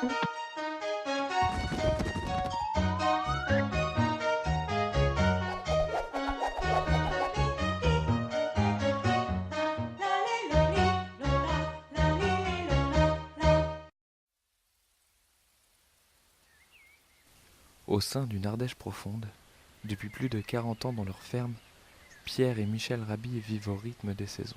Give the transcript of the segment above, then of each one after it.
Au sein d'une Ardèche profonde, depuis plus de 40 ans dans leur ferme, Pierre et Michel Rabhi vivent au rythme des saisons.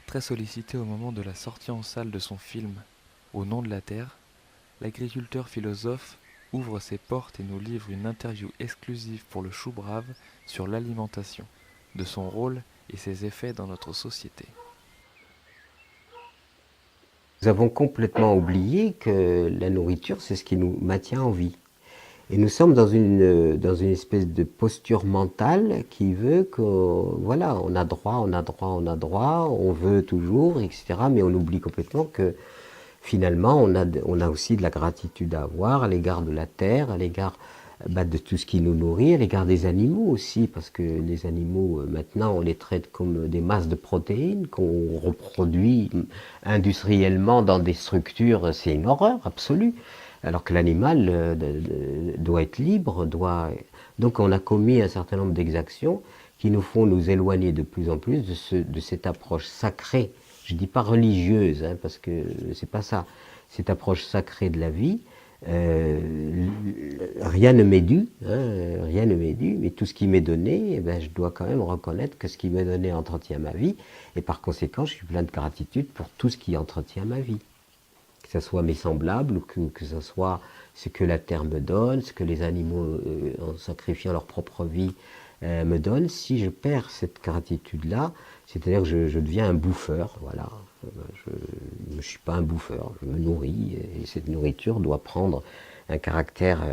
Très sollicité au moment de la sortie en salle de son film Au nom de la terre, l'agriculteur philosophe ouvre ses portes et nous livre une interview exclusive pour le Chou Brave sur l'alimentation, de son rôle et ses effets dans notre société. Nous avons complètement oublié que la nourriture, c'est ce qui nous maintient en vie. Et nous sommes dans une espèce de posture mentale qui veut que, voilà, on a droit, on a droit, on a droit, on veut toujours, etc. Mais on oublie complètement que finalement, on a aussi de la gratitude à avoir à l'égard de la terre, à l'égard de tout ce qui nous nourrit, à l'égard des animaux aussi, parce que les animaux, maintenant, on les traite comme des masses de protéines qu'on reproduit industriellement dans des structures, c'est une horreur absolue. Alors que l'animal doit être libre, donc on a commis un certain nombre d'exactions qui nous font nous éloigner de plus en plus de cette approche sacrée. Je ne dis pas religieuse, hein, parce que c'est pas ça. Cette approche sacrée de la vie, rien ne m'est dû, hein, rien ne m'est dû, mais tout ce qui m'est donné, eh ben, je dois quand même reconnaître que ce qui m'est donné entretient ma vie, et par conséquent, je suis plein de gratitude pour tout ce qui entretient ma vie. Que ce soit mes semblables, ou que ce soit ce que la terre me donne, ce que les animaux, en sacrifiant leur propre vie, me donnent. Si je perds cette gratitude-là, c'est-à-dire que je deviens un bouffeur, voilà. Je ne suis pas un bouffeur, je me nourris, et cette nourriture doit prendre un caractère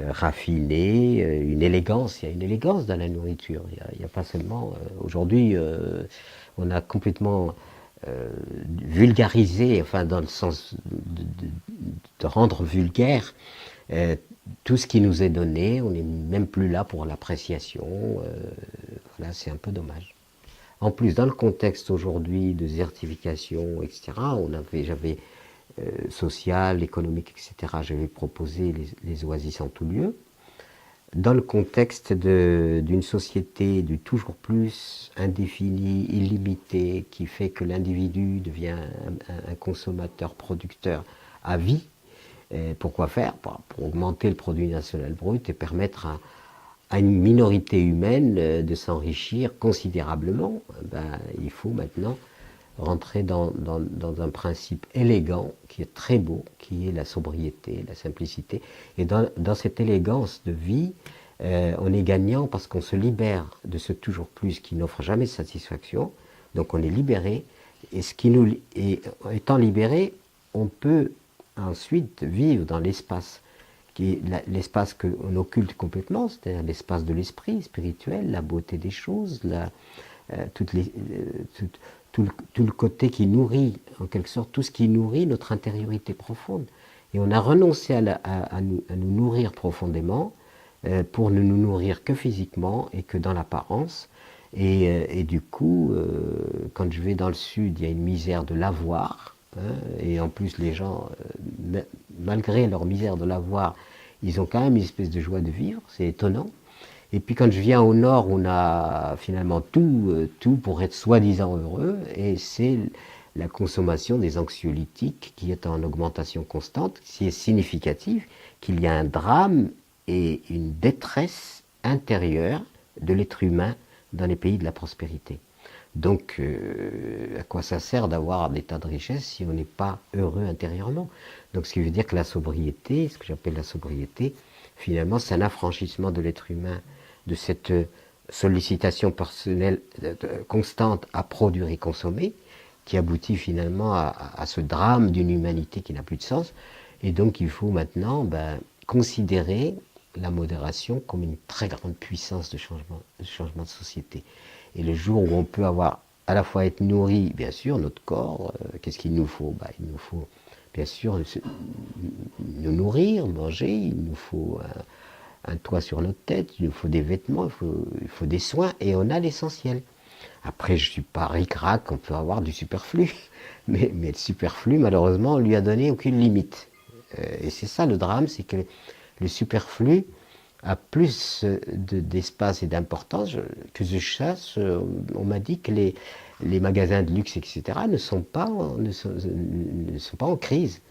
raffiné, une élégance. Il y a une élégance dans la nourriture. Il n'y a pas seulement... Aujourd'hui, on a complètement vulgarisé, enfin dans le sens de rendre vulgaire tout ce qui nous est donné. On n'est même plus là pour l'appréciation. Voilà, c'est un peu dommage. En plus, dans le contexte aujourd'hui de désertification, etc., j'avais social, économique, etc., j'avais proposé les oasis en tout lieu. Dans le contexte d'une société du toujours plus indéfini, illimité, qui fait que l'individu devient un consommateur, producteur à vie, pourquoi faire? Pour augmenter le produit national brut et permettre à une minorité humaine de s'enrichir considérablement. Il faut maintenant rentrer dans un principe élégant, qui est très beau, qui est la sobriété, la simplicité. Et dans cette élégance de vie, on est gagnant parce qu'on se libère de ce toujours plus qui n'offre jamais de satisfaction. Donc on est libéré. Et étant libéré, on peut ensuite vivre dans l'espace, qui est l'espace qu'on occulte complètement, c'est-à-dire l'espace de l'esprit spirituel, la beauté des choses, tout le côté qui nourrit, en quelque sorte, tout ce qui nourrit notre intériorité profonde. Et on a renoncé à nous nourrir profondément pour ne nous nourrir que physiquement et que dans l'apparence. Et du coup, quand je vais dans le sud, il y a une misère de l'avoir. Hein, et en plus, les gens, malgré leur misère de l'avoir, ils ont quand même une espèce de joie de vivre. C'est étonnant. Et puis quand je viens au nord, on a finalement tout pour être soi-disant heureux, et c'est la consommation des anxiolytiques qui est en augmentation constante, qui est significative qu'il y a un drame et une détresse intérieure de l'être humain dans les pays de la prospérité. Donc, à quoi ça sert d'avoir des tas de richesses si on n'est pas heureux intérieurement? Donc, ce qui veut dire que la sobriété, ce que j'appelle la sobriété, finalement, c'est un affranchissement de l'être humain de cette sollicitation personnelle constante à produire et consommer, qui aboutit finalement à ce drame d'une humanité qui n'a plus de sens. Et donc il faut maintenant considérer la modération comme une très grande puissance de changement de société. Et le jour où on peut avoir à la fois être nourri, bien sûr, notre corps, qu'est-ce qu'il nous faut? Il nous faut bien sûr nous nourrir, manger, il nous faut un toit sur notre tête, il nous faut des vêtements, il faut des soins, et on a l'essentiel. Après, je ne suis pas ric-rac, on peut avoir du superflu, mais le superflu, malheureusement, on lui a donné aucune limite. Et c'est ça le drame, c'est que le superflu a plus d'espace et d'importance que je chasse. On m'a dit que les magasins de luxe, etc., ne sont pas en crise.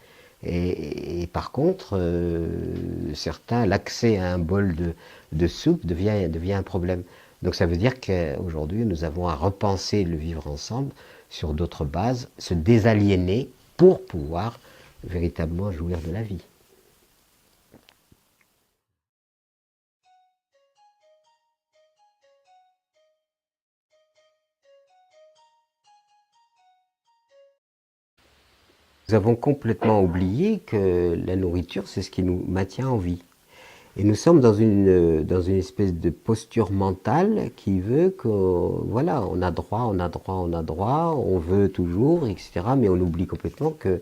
Et par contre, certains, l'accès à un bol de soupe devient un problème. Donc ça veut dire qu'aujourd'hui, nous avons à repenser le vivre ensemble sur d'autres bases, se désaliéner pour pouvoir véritablement jouir de la vie. Nous avons complètement oublié que la nourriture, c'est ce qui nous maintient en vie. Et nous sommes dans une espèce de posture mentale qui veut que, voilà, on a droit, on a droit, on a droit, on veut toujours, etc. Mais on oublie complètement que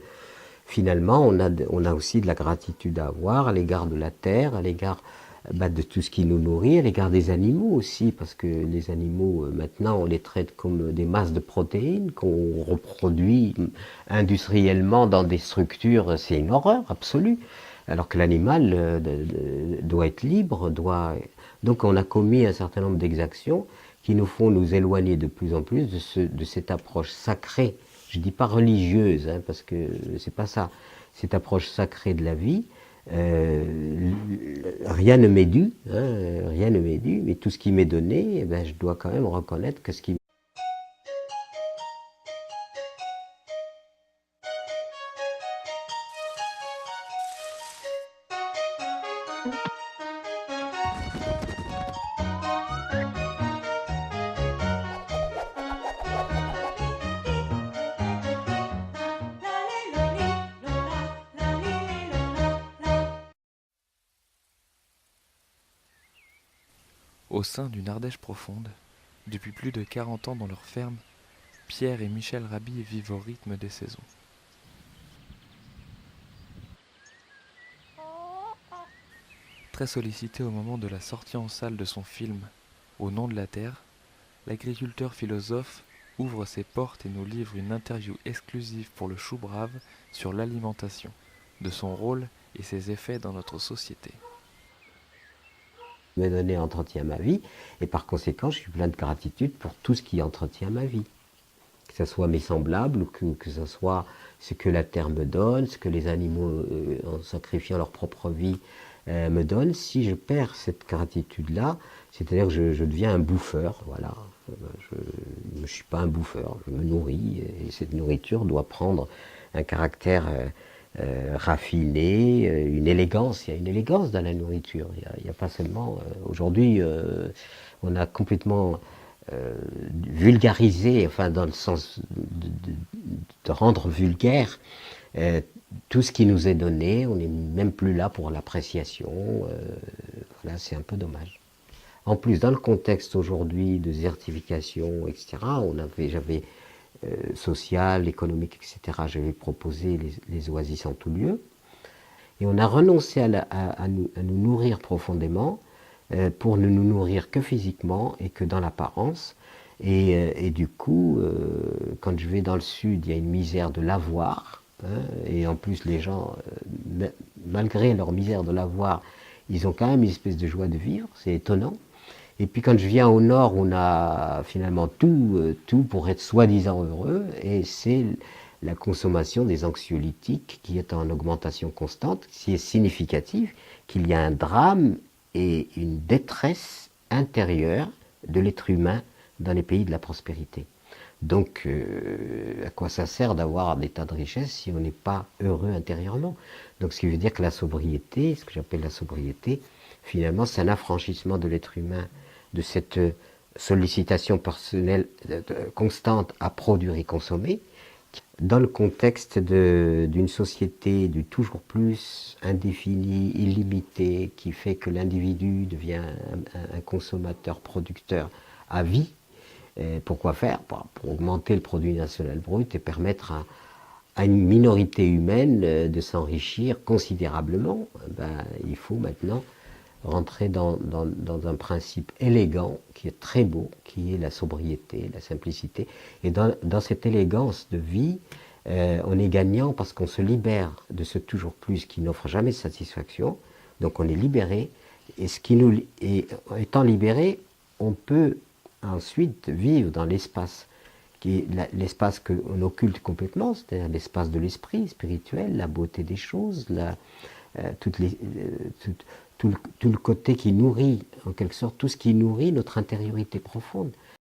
finalement, on a aussi de la gratitude à avoir à l'égard de la terre, à l'égard de tout ce qui nous nourrit, à l'égard des animaux aussi, parce que les animaux, maintenant, on les traite comme des masses de protéines qu'on reproduit industriellement dans des structures, c'est une horreur absolue. Alors que l'animal doit être libre, donc on a commis un certain nombre d'exactions qui nous font nous éloigner de plus en plus de cette approche sacrée. Je ne dis pas religieuse, hein, parce que c'est pas ça. Cette approche sacrée de la vie, rien ne m'est dû, hein, rien ne m'est dû, mais tout ce qui m'est donné, eh ben, je dois quand même reconnaître que ce qui Au sein d'une Ardèche profonde, depuis plus de 40 ans dans leur ferme, Pierre et Michel Rabhi vivent au rythme des saisons. Très sollicité au moment de la sortie en salle de son film Au nom de la terre, l'agriculteur philosophe ouvre ses portes et nous livre une interview exclusive pour le Chou Brave sur l'alimentation, de son rôle et ses effets dans notre société. me donné entretient ma vie, et par conséquent, je suis plein de gratitude pour tout ce qui entretient ma vie. Que ce soit mes semblables, ou que ce soit ce que la terre me donne, ce que les animaux, en sacrifiant leur propre vie, me donnent. Si je perds cette gratitude-là, c'est-à-dire que je deviens un bouffeur, voilà. Je ne suis pas un bouffeur, je me nourris, et cette nourriture doit prendre un caractère raffiné, une élégance. Il y a une élégance dans la nourriture. Il y a pas seulement. Aujourd'hui, on a complètement vulgarisé, enfin dans le sens de rendre vulgaire tout ce qui nous est donné. On n'est même plus là pour l'appréciation. Voilà, c'est un peu dommage. En plus, dans le contexte aujourd'hui de désertification, etc., j'avais social, économique, etc., j'avais proposé les oasis en tout lieu. Et on a renoncé à nous nourrir profondément pour ne nous nourrir que physiquement et que dans l'apparence. Et du coup, quand je vais dans le sud, il y a une misère de l'avoir. Hein, et en plus, les gens, malgré leur misère de l'avoir, ils ont quand même une espèce de joie de vivre. C'est étonnant. Et puis quand je viens au nord, on a finalement tout pour être soi-disant heureux, et c'est la consommation des anxiolytiques qui est en augmentation constante, qui est significative qu'il y a un drame et une détresse intérieure de l'être humain dans les pays de la prospérité. Donc, à quoi ça sert d'avoir des tas de richesses si on n'est pas heureux intérieurement? Donc, ce qui veut dire que la sobriété, ce que j'appelle la sobriété, finalement, c'est un affranchissement de l'être humain de cette sollicitation personnelle constante à produire et consommer, dans le contexte d'une société du toujours plus indéfini, illimité, qui fait que l'individu devient un consommateur producteur à vie. Et pourquoi faire? Pour augmenter le produit national brut et permettre à une minorité humaine de s'enrichir considérablement. Il faut maintenant rentrer dans un principe élégant qui est très beau, qui est la sobriété, la simplicité. Et dans cette élégance de vie, on est gagnant parce qu'on se libère de ce toujours plus qui n'offre jamais de satisfaction. Donc on est libéré. Et étant libéré, on peut ensuite vivre dans l'espace, qui est l'espace qu'on occulte complètement, c'est-à-dire l'espace de l'esprit spirituel, la beauté des choses, tout le côté qui nourrit, en quelque sorte, tout ce qui nourrit notre intériorité profonde.